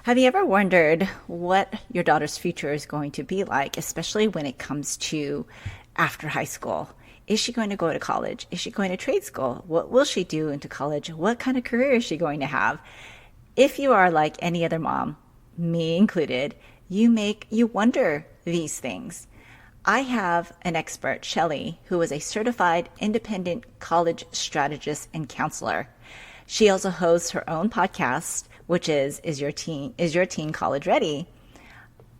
Have you ever wondered what your daughter's future is going to be like, especially when it comes to after high school? Is she going to go to college? Is she going to trade school? What will she do into college? What kind of career is she going to have? If you are like any other mom, me included, you wonder these things. I have an expert, Shellee, who is a certified independent college strategist and counselor. She also hosts her own podcast, which is your teen college ready?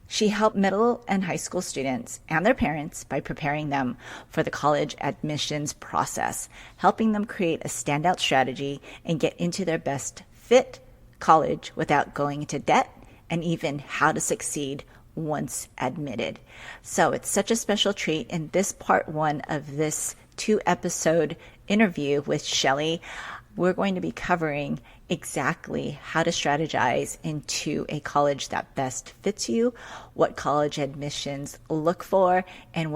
She helped middle and high school students and their parents by preparing them for the college admissions process, helping them create a standout strategy and get into their best fit college without going into debt, and even how to succeed once admitted. So it's such a special treat in this part one of this 2 episode interview with Shellee. We're going to be covering exactly how to strategize into a college that best fits you, what college admissions look for, and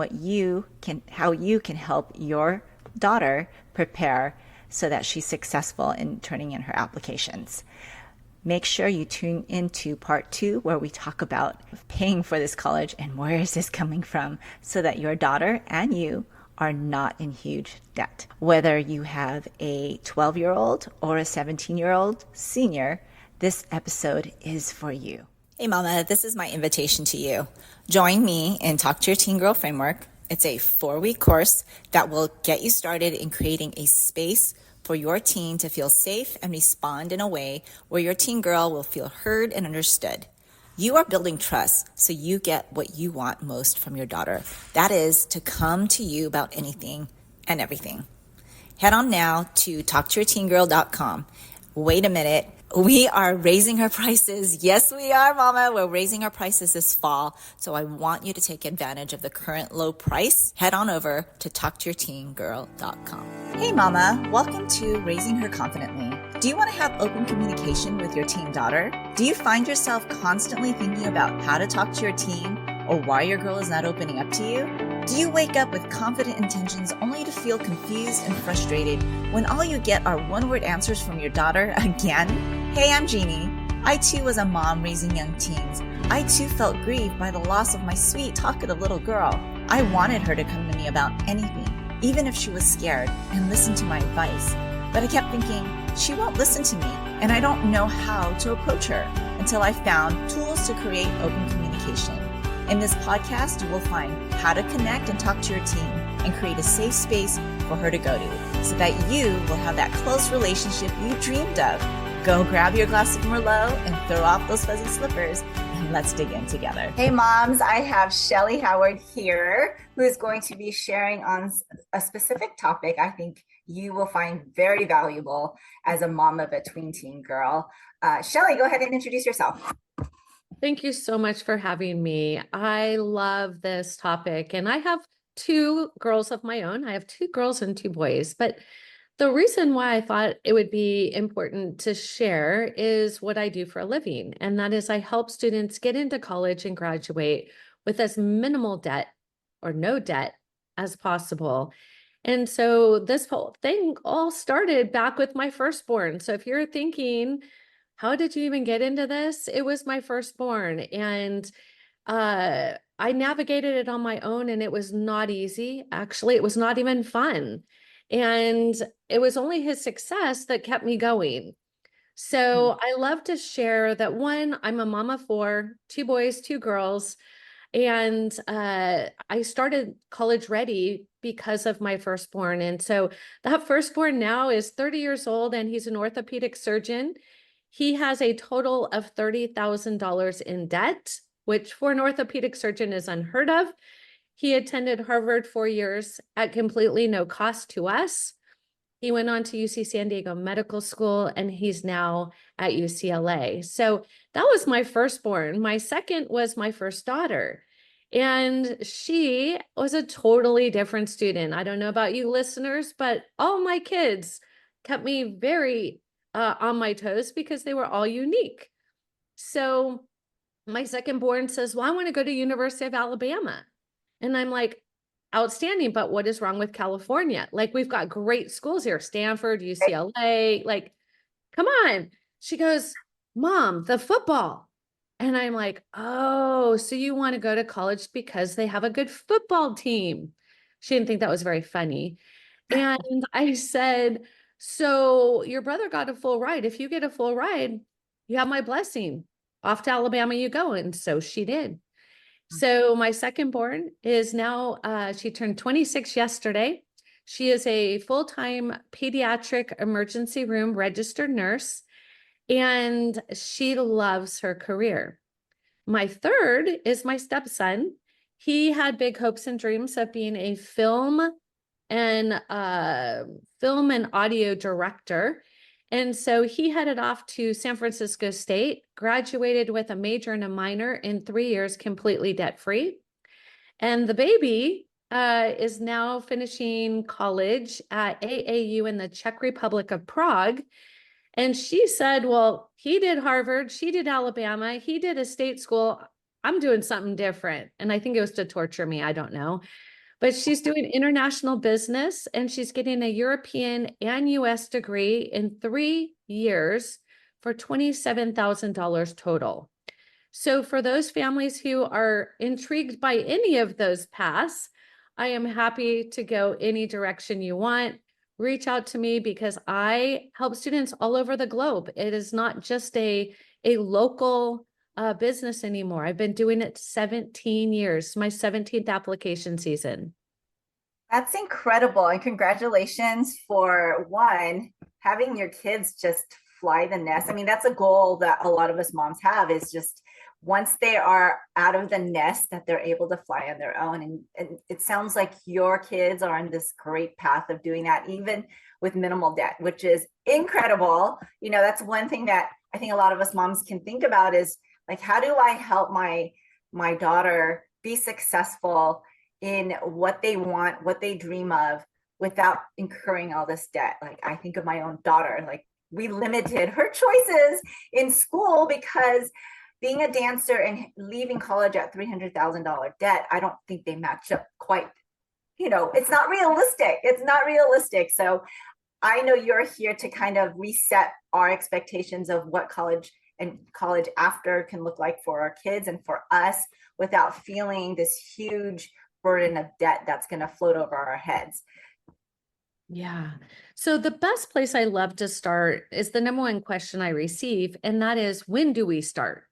how you can help your daughter prepare so that she's successful in turning in her applications. Make sure you tune into part 2 where we talk about paying for this college and where is this coming from so that your daughter and you are not in huge debt. Whether you have a 12-year-old or a 17-year-old senior, this episode is for you. Hey mama, this is my invitation to you. Join me in Talk to Your Teen Girl Framework. It's a 4-week course that will get you started in creating a space for your teen to feel safe and respond in a way where your teen girl will feel heard and understood. You are building trust so you get what you want most from your daughter. That is to come to you about anything and everything. Head on now to talktoyourteengirl.com. Wait a minute. We are raising our prices. Yes, we are, mama. We're raising our prices this fall. So I want you to take advantage of the current low price. Head on over to talktoyourteengirl.com. Hey, mama. Welcome to Raising Her Confidently. Do you want to have open communication with your teen daughter? Do you find yourself constantly thinking about how to talk to your teen or why your girl is not opening up to you? Do you wake up with confident intentions only to feel confused and frustrated when all you get are one-word answers from your daughter again? Hey, I'm Jeannie. I too was a mom raising young teens. I too felt grieved by the loss of my sweet, talkative little girl. I wanted her to come to me about anything, even if she was scared, and listen to my advice. But I kept thinking, she won't listen to me, and I don't know how to approach her until I found tools to create open communication. In this podcast, you will find how to connect and talk to your teen and create a safe space for her to go to so that you will have that close relationship you dreamed of. Go grab your glass of Merlot and throw off those fuzzy slippers and let's dig in together. Hey moms, I have Shellee Howard here who is going to be sharing on a specific topic I think you will find very valuable as a mom of a tween teen girl. Shellee, go ahead and introduce yourself. Thank you so much for having me. I love this topic, and I have 2 girls of my own. I have 2 girls and 2 boys, but the reason why I thought it would be important to share is what I do for a living, and that is I help students get into college and graduate with as minimal debt or no debt as possible. And so this whole thing all started back with my firstborn. So if you're thinking, how did you even get into this? It was my firstborn, and I navigated it on my own, and it was not easy. Actually, it was not even fun. And it was only his success that kept me going. So I love to share that, one, I'm a mom of 4, 2 boys, 2 girls. And I started college ready because of my firstborn. And so that firstborn now is 30 years old, and he's an orthopedic surgeon. He has a total of $30,000 in debt, which for an orthopedic surgeon is unheard of. He attended Harvard 4 years at completely no cost to us. He went on to UC San Diego Medical School, and he's now at UCLA. So that was my firstborn. My second was my first daughter, and she was a totally different student. I don't know about you listeners, but all my kids kept me very on my toes because they were all unique. So my second born says, well, I want to go to University of Alabama. And I'm like, outstanding, but what is wrong with California? Like, we've got great schools here, Stanford, UCLA, like, come on. She goes, Mom, the football. And I'm like, oh, so you want to go to college because they have a good football team. She didn't think that was very funny. And I said, so your brother got a full ride. If you get a full ride, you have my blessing. Off to Alabama you go. And so she did. So my second born is now, she turned 26 yesterday. She is a full-time pediatric emergency room registered nurse, and she loves her career. My third is my stepson. He had big hopes and dreams of being a and film and audio director. And so he headed off to San Francisco State, graduated with a major and a minor in 3 years, completely debt-free. And the baby is now finishing college at AAU in the Czech Republic of Prague. And she said, well, he did Harvard, she did Alabama, he did a state school. I'm doing something different. And I think it was to torture me. I don't know. But she's doing international business, and she's getting a European and US degree in 3 years for $27,000 total. So for those families who are intrigued by any of those paths, I am happy to go any direction you want. Reach out to me, because I help students all over the globe. It is not just a local business anymore. I've been doing it 17 years, my 17th application season. That's incredible. And congratulations for one, having your kids just fly the nest. I mean, that's a goal that a lot of us moms have, is just once they are out of the nest, that they're able to fly on their own. And it sounds like your kids are on this great path of doing that, even with minimal debt, which is incredible. You know, that's one thing that I think a lot of us moms can think about, is like, how do I help my daughter be successful in what they want, what they dream of, without incurring all this debt? Like, I think of my own daughter, like, we limited her choices in school because being a dancer and leaving college at $300,000 debt, I don't think they match up quite. You know, it's not realistic. It's not realistic. So I know you're here to kind of reset our expectations of what college and college after can look like for our kids and for us, without feeling this huge burden of debt that's going to float over our heads. Yeah. So the best place I love to start is the number one question I receive, and that is, when do we start?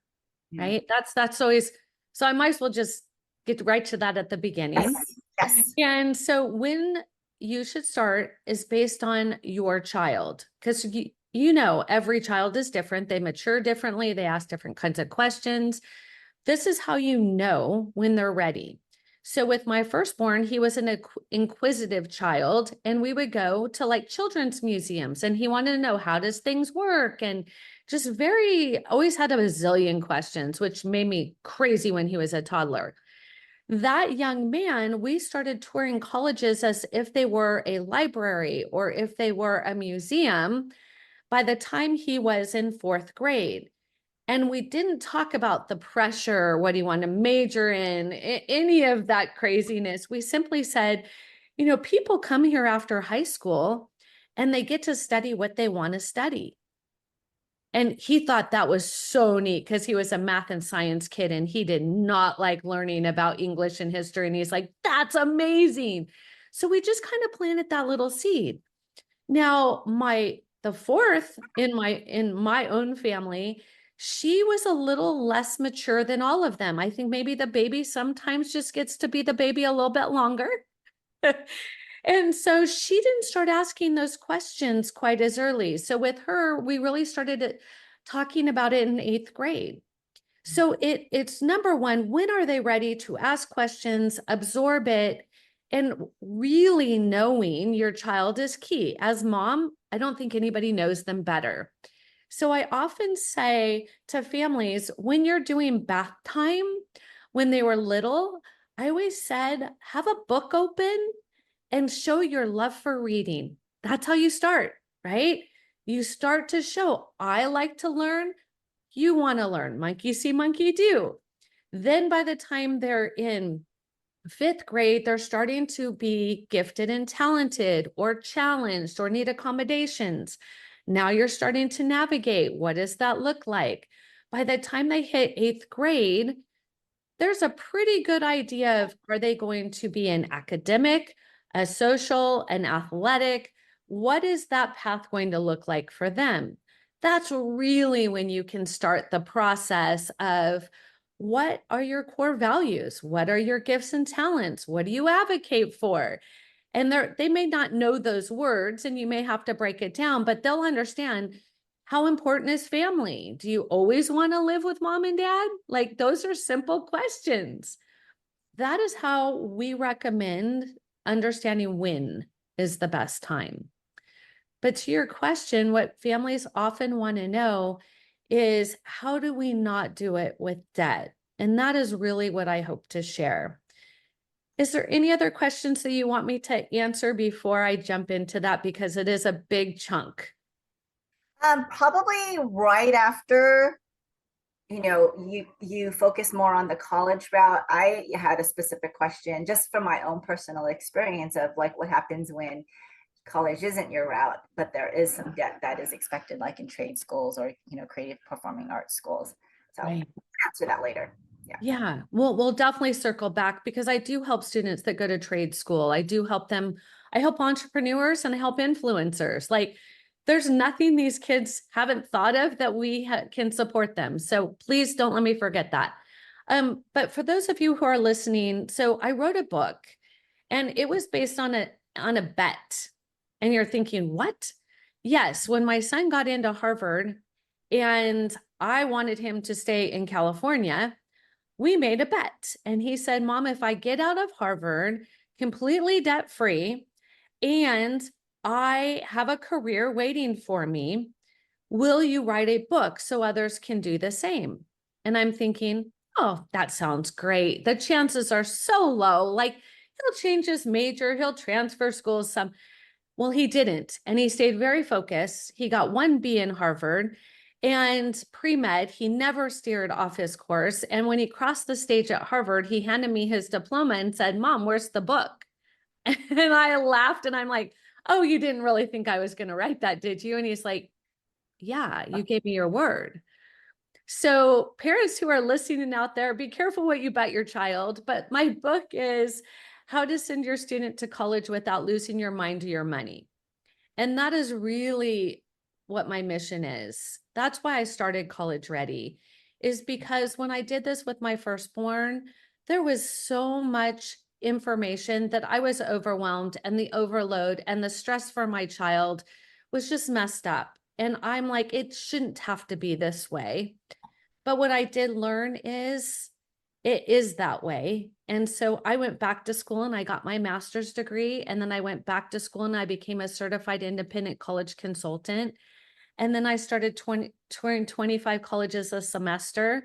Right? That's always, so I might as well just get right to that at the beginning. Yes. And so when you should start is based on your child, because you know, every child is different. They mature differently. They ask different kinds of questions. This is how you know when they're ready. So with my firstborn, he was an inquisitive child, and we would go to like children's museums, and he wanted to know, how does things work? And just always had a bazillion questions, which made me crazy when he was a toddler. That young man, we started touring colleges as if they were a library or if they were a museum by the time he was in 4th grade. And we didn't talk about the pressure, what he wanted to major in, any of that craziness. We simply said, you know, people come here after high school and they get to study what they want to study. And he thought that was so neat, because he was a math and science kid and he did not like learning about English and history. And he's like, that's amazing. So we just kind of planted that little seed. Now, the fourth in my own family, she was a little less mature than all of them. I think maybe the baby sometimes just gets to be the baby a little bit longer. And so she didn't start asking those questions quite as early. So with her, we really started talking about it in 8th grade. So it's number one, when are they ready to ask questions, absorb it, and really knowing your child is key. As mom, I don't think anybody knows them better. So I often say to families, when you're doing bath time, when they were little, I always said, have a book open and show your love for reading. That's how you start, right? You start to show, I like to learn, you want to learn, monkey see, monkey do. Then by the time they're in 5th grade, they're starting to be gifted and talented or challenged or need accommodations. Now you're starting to navigate. What does that look like? by the time they hit 8th grade, there's a pretty good idea of, are they going to be an academic, a social, an athletic? What is that path going to look like for them? That's really when you can start the process of, what are your core values? What are your gifts and talents? What do you advocate for? And they may not know those words, and you may have to break it down, but they'll understand, how important is family? Do you always want to live with mom and dad? Like, those are simple questions. That is how we recommend understanding when is the best time. But to your question, what families often want to know is, how do we not do it with debt? And that is really what I hope to share. Is there any other questions that you want me to answer before I jump into that? Because it is a big chunk. Probably right after, you focus more on the college route. I had a specific question just from my own personal experience of like what happens when college isn't your route, but there is some debt that is expected, like in trade schools or creative performing arts schools. So Right. answer that later. Yeah. Yeah, we'll definitely circle back, because I do help students that go to trade school. I do help them. I help entrepreneurs and I help influencers. Like, there's nothing these kids haven't thought of that we can support them. So please don't let me forget that. But for those of you who are listening, so I wrote a book, and it was based on a bet. And you're thinking, what? Yes, when my son got into Harvard and I wanted him to stay in California, we made a bet. And he said, Mom, if I get out of Harvard completely debt free and I have a career waiting for me, will you write a book so others can do the same? And I'm thinking, oh, that sounds great. The chances are so low. Like, he'll change his major, he'll transfer schools some. Well, he didn't. And he stayed very focused. He got 1B in Harvard. And pre-med, he never steered off his course. And when he crossed the stage at Harvard, he handed me his diploma and said, Mom, where's the book? And I laughed and I'm like, oh, you didn't really think I was going to write that, did you? And he's like, yeah, you gave me your word. So parents who are listening out there, be careful what you bet your child. But my book is How to Send Your Student to College Without Losing Your Mind to Your Money. And that is really what my mission is. That's why I started College Ready, is because when I did this with my firstborn, there was so much information that I was overwhelmed, and the overload and the stress for my child was just messed up. And I'm like, it shouldn't have to be this way. But what I did learn is, it is that way. And so I went back to school and I got my master's degree. And then I went back to school and I became a certified independent college consultant. And then I started touring 25 colleges a semester.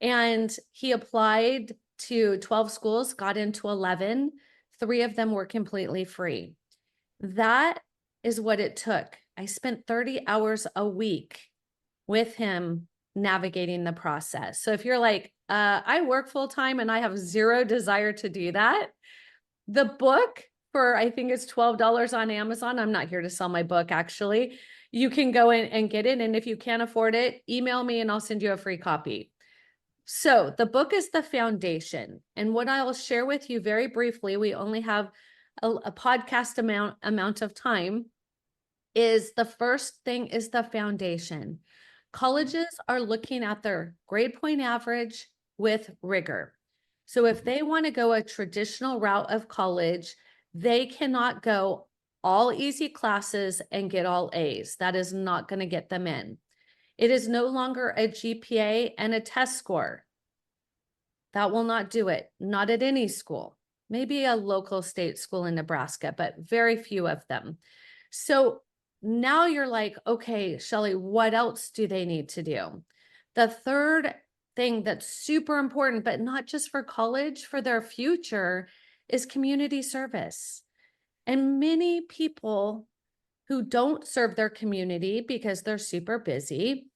And he applied to 12 schools, got into 11. 3 of them were completely free. That is what it took. I spent 30 hours a week with him navigating the process. So if you're like, I work full time and I have zero desire to do that, the book for, I think it's $12 on Amazon. I'm not here to sell my book, actually. You can go in and get it. And if you can't afford it, email me and I'll send you a free copy. So the book is the foundation. And what I'll share with you very briefly, we only have a podcast amount of time, is the first thing is the foundation. Colleges are looking at their grade point average with rigor. So if they want to go a traditional route of college, they cannot go all easy classes and get all A's. That is not going to get them in. It is no longer a GPA and a test score. That will not do it. Not at any school. Maybe a local state school in Nebraska, but very few of them. So now you're like, okay, Shellee, what else do they need to do? The third thing that's super important, but not just for college, for their future, is community service. And many people who don't serve their community because they're super busy,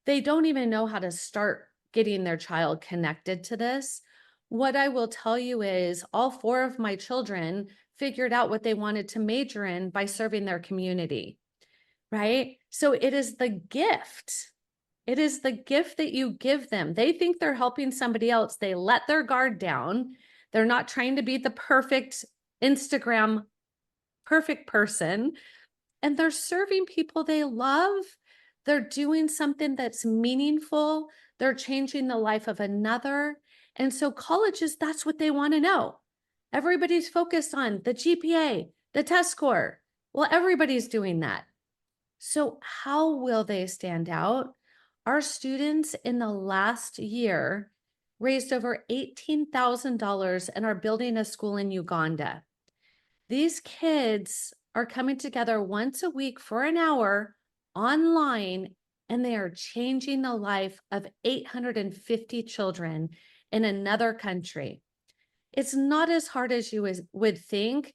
they don't even know how to start getting their child connected to this. What I will tell you is, all 4 of my children figured out what they wanted to major in by serving their community, right? So it is the gift. It is the gift that you give them. They think they're helping somebody else. They let their guard down. They're not trying to be the perfect Instagram perfect person, and they're serving people they love. They're doing something that's meaningful. They're changing the life of another. And so colleges, that's what they want to know. Everybody's focused on the GPA, the test score. Well, everybody's doing that. So how will they stand out? Our students in the last year raised over $18,000 and are building a school in Uganda. These kids are coming together once a week for an hour online, and they are changing the life of 850 children in another country. It's not as hard as you would think,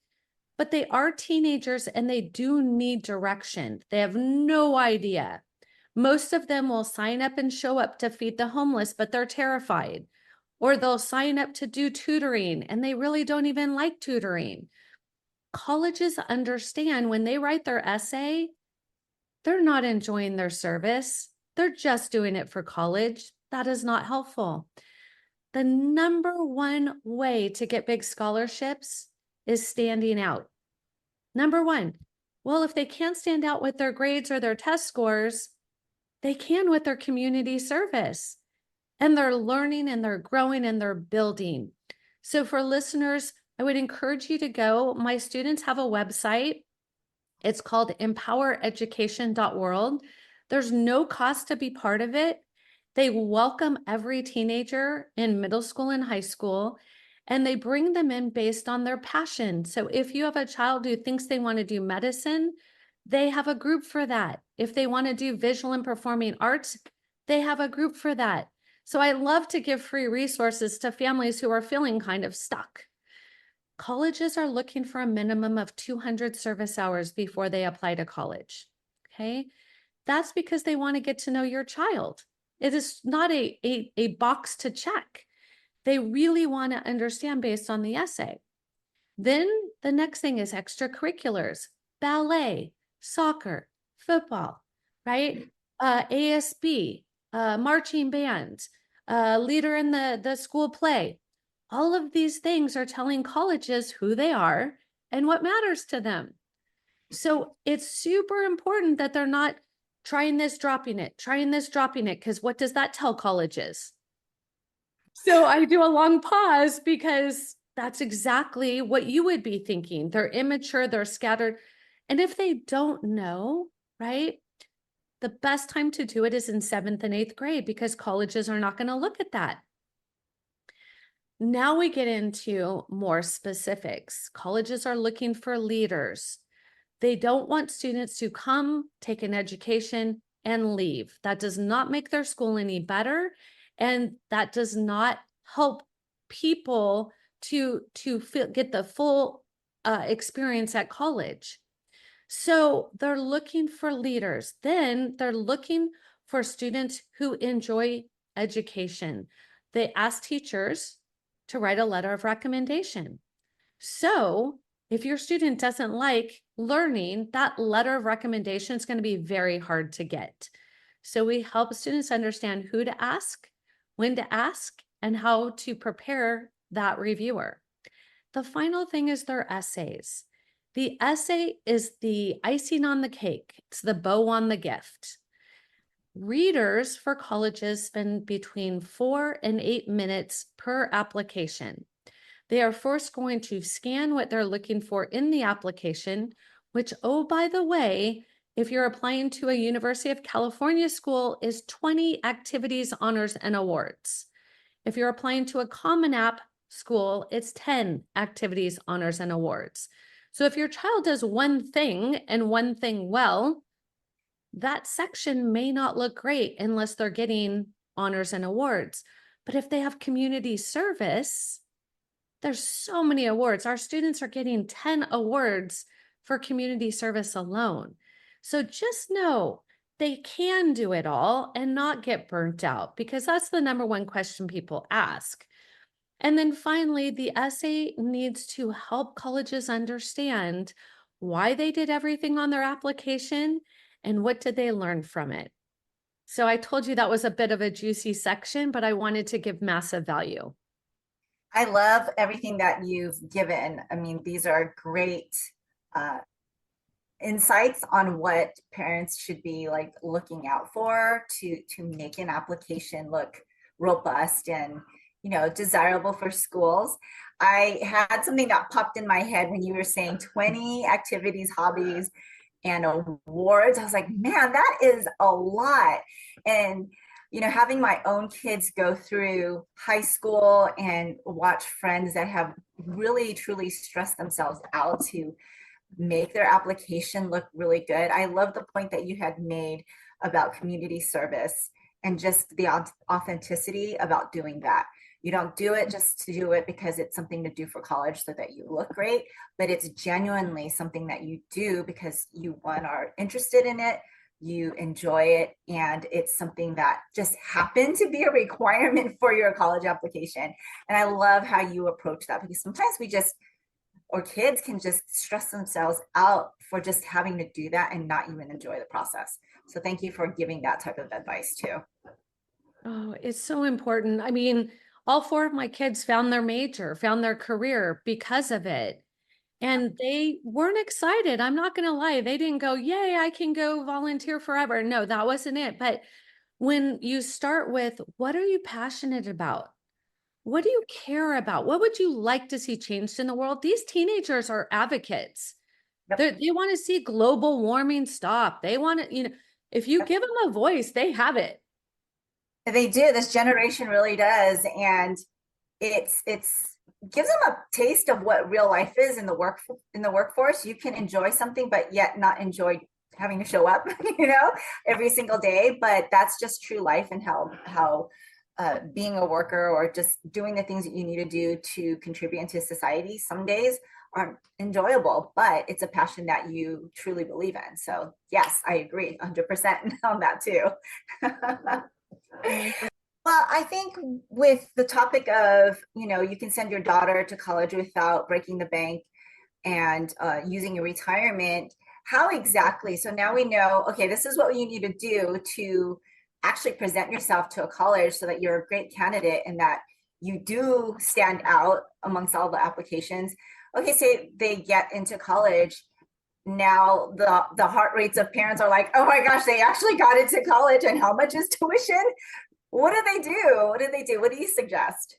but they are teenagers and they do need direction. They have no idea. Most of them will sign up and show up to feed the homeless, but they're terrified. Or they'll sign up to do tutoring and they really don't even like tutoring. Colleges understand when they write their essay, they're not enjoying their service. They're just doing it for college. That is not helpful. The number one way to get big scholarships is standing out. Number one, well, if they can't stand out with their grades or their test scores, they can with their community service. And they're learning and they're growing and they're building. So for listeners, I would encourage you to go. My students have a website. It's called empowereducation.world. There's no cost to be part of it. They welcome every teenager in middle school and high school, and they bring them in based on their passion. So if you have a child who thinks they want to do medicine, they have a group for that. If they want to do visual and performing arts, they have a group for that. So I love to give free resources to families who are feeling kind of stuck. Colleges are looking for a minimum of 200 service hours before they apply to college. Okay. That's because they want to get to know your child. It is not a box to check. They really want to understand based on the essay. Then the next thing is extracurriculars, ballet, soccer, football, right? ASB, marching band, leader in the school play. All of these things are telling colleges who they are and what matters to them. So it's super important that they're not trying this, dropping it, because what does that tell colleges? So I do a long pause because that's exactly what you would be thinking. They're immature, they're scattered. And if they don't know, right, the best time to do it is in 7th and 8th grade because colleges are not going to look at that. Now we get into more specifics. Colleges are looking for leaders. They don't want students to come, take an education, and leave. That does not make their school any better, and that does not help people to get the full experience at college. So they're looking for leaders. Then they're looking for students who enjoy education. They ask teachers to write a letter of recommendation. So if your student doesn't like learning, that letter of recommendation is going to be very hard to get. So we help students understand who to ask, when to ask, and how to prepare that reviewer. The final thing is their essays. The essay is the icing on the cake. It's the bow on the gift. Readers for colleges spend between 4 and 8 minutes per application. They are first going to scan what they're looking for in the application, which, oh, by the way, if you're applying to a University of California school, is 20 activities, honors, and awards. If you're applying to a Common App school, it's 10 activities, honors, and awards. So if your child does one thing and one thing well, that section may not look great unless they're getting honors and awards. But if they have community service, there's so many awards. Our students are getting 10 awards for community service alone. So just know they can do it all and not get burnt out, because that's the number one question people ask. And then finally, the essay needs to help colleges understand why they did everything on their application and what did they learn from it. So I told you that was a bit of a juicy section, but I wanted to give massive value. I love everything that you've given. I mean, these are great uh, insights on what parents should be like looking out for to make an application look robust and desirable for schools. I had something that popped in my head when you were saying 20 activities, hobbies, and awards. I was like, man, that is a lot. And having my own kids go through high school and watch friends that have really truly stressed themselves out to make their application look really good. I love the point that you had made about community service and just the authenticity about doing that. You don't do it just to do it because it's something to do for college so that you look great, but it's genuinely something that you do because you, one, are interested in it, you enjoy it, and it's something that just happened to be a requirement for your college application. And I love how you approach that, because sometimes kids can just stress themselves out for just having to do that and not even enjoy the process. So thank you for giving that type of advice too. Oh, it's so important. I mean, all four of my kids found their major, found their career because of it. And they weren't excited. I'm not going to lie. They didn't go, yay, I can go volunteer forever. No, that wasn't it. But when you start with, what are you passionate about? What do you care about? What would you like to see changed in the world? These teenagers are advocates. Yep. They want to see global warming stop. They want to, if you give them a voice, they have it. They do. This generation really does. And it's gives them a taste of what real life is in the workforce. You can enjoy something, but yet not enjoy having to show up, every single day. But that's just true life, and how being a worker or just doing the things that you need to do to contribute into society some days aren't enjoyable, but it's a passion that you truly believe in. So yes, I agree 100% on that too. Well, I think with the topic of, you can send your daughter to college without breaking the bank and using your retirement, how exactly? So now we know, okay, this is what you need to do to actually present yourself to a college so that you're a great candidate and that you do stand out amongst all the applications. Okay, say they get into college. Now the heart rates of parents are like, oh my gosh, they actually got into college, and how much is tuition? What do they do? What do you suggest?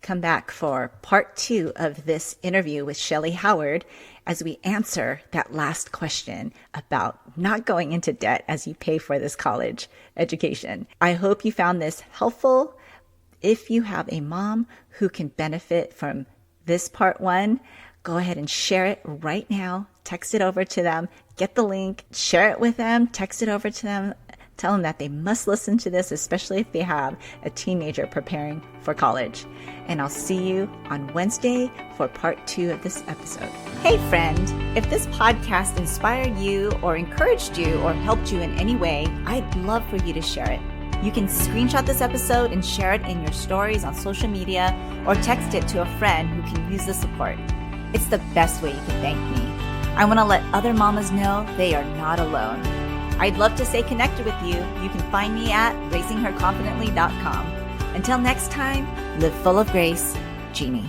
Come back for part 2 of this interview with Shellee Howard as we answer that last question about not going into debt as you pay for this college education. I hope you found this helpful. If you have a mom who can benefit from this part 1, go ahead and share it right now. Text it over to them. Get the link. Share it with them. Text it over to them. Tell them that they must listen to this, especially if they have a teenager preparing for college. And I'll see you on Wednesday for part 2 of this episode. Hey friend, if this podcast inspired you or encouraged you or helped you in any way, I'd love for you to share it. You can screenshot this episode and share it in your stories on social media, or text it to a friend who can use the support. It's the best way you can thank me. I want to let other mamas know they are not alone. I'd love to stay connected with you. You can find me at raisingherconfidently.com. Until next time, live full of grace, Jeannie.